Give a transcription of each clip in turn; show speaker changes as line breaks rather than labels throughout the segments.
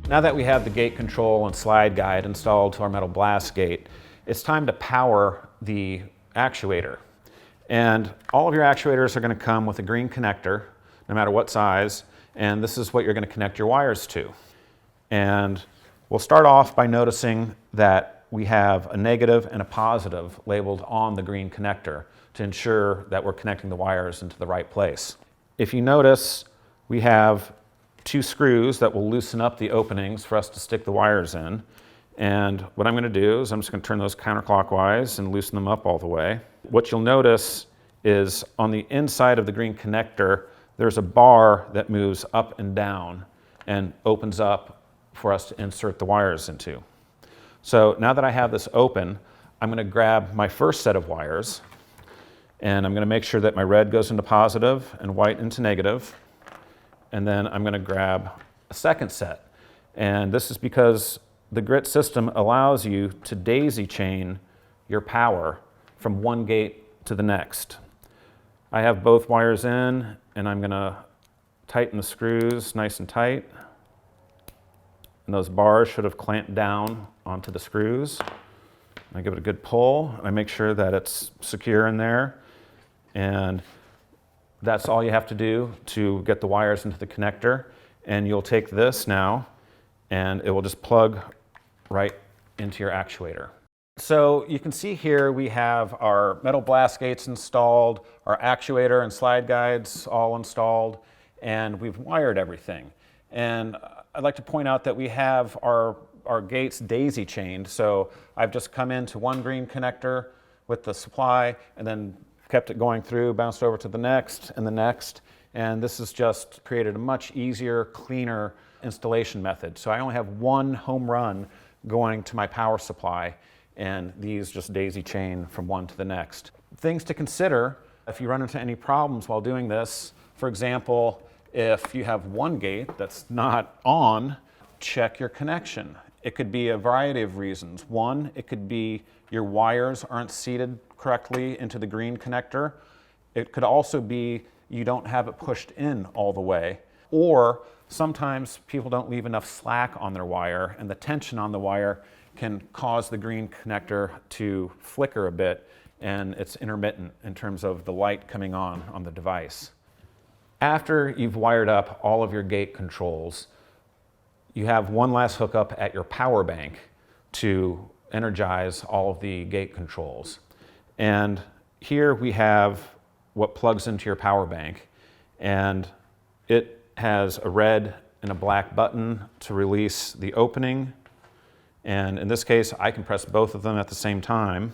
Now that we have the gate control and slide guide installed to our metal blast gate, it's time to power the actuator. And all of your actuators are going to come with a green connector, no matter what size, and this is what you're going to connect your wires to. And we'll start off by noticing that we have a negative and a positive labeled on the green connector to ensure that we're connecting the wires into the right place. If you notice, we have 2 screws that will loosen up the openings for us to stick the wires in. And what I'm going to do is I'm just going to turn those counterclockwise and loosen them up all the way. What you'll notice is on the inside of the green connector, there's a bar that moves up and down and opens up for us to insert the wires into. So now that I have this open, I'm going to grab my first set of wires, and I'm going to make sure that my red goes into positive and white into negative. And then I'm going to grab a second set. And this is because the grit system allows you to daisy chain your power from one gate to the next. I have both wires in, and I'm going to tighten the screws nice and tight. And those bars should have clamped down onto the screws. I give it a good pull. I make sure that it's secure in there. And that's all you have to do to get the wires into the connector. And you'll take this now, and it will just plug right into your actuator. So you can see here we have our metal blast gates installed, our actuator and slide guides all installed, and we've wired everything. And I'd like to point out that we have our gates daisy chained. So I've just come into one green connector with the supply and then kept it going through, bounced over to the next and the next. And this has just created a much easier, cleaner installation method. So I only have one home run going to my power supply, and these just daisy chain from one to the next. Things to consider if you run into any problems while doing this. For example, if you have one gate that's not on, check your connection. It could be a variety of reasons. One, it could be your wires aren't seated correctly into the green connector. It could also be you don't have it pushed in all the way. Or sometimes people don't leave enough slack on their wire, and the tension on the wire can cause the green connector to flicker a bit, and it's intermittent in terms of the light coming on the device. After you've wired up all of your gate controls, you have one last hookup at your power bank to energize all of the gate controls. And here we have what plugs into your power bank, and it has a red and a black button to release the opening. And in this case, I can press both of them at the same time,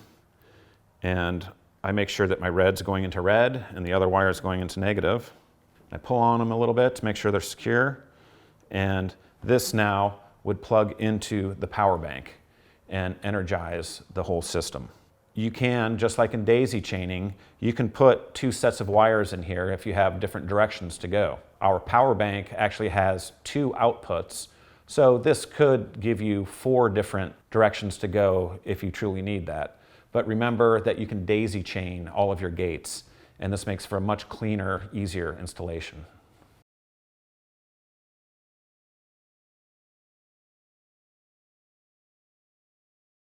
and I make sure that my red's going into red and the other wire is going into negative. I pull on them a little bit to make sure they're secure, and this now would plug into the power bank and energize the whole system. You can, just like in daisy chaining, you can put 2 sets of wires in here if you have different directions to go. Our power bank actually has 2 outputs, so this could give you 4 different directions to go if you truly need that. But remember that you can daisy chain all of your gates, and this makes for a much cleaner, easier installation.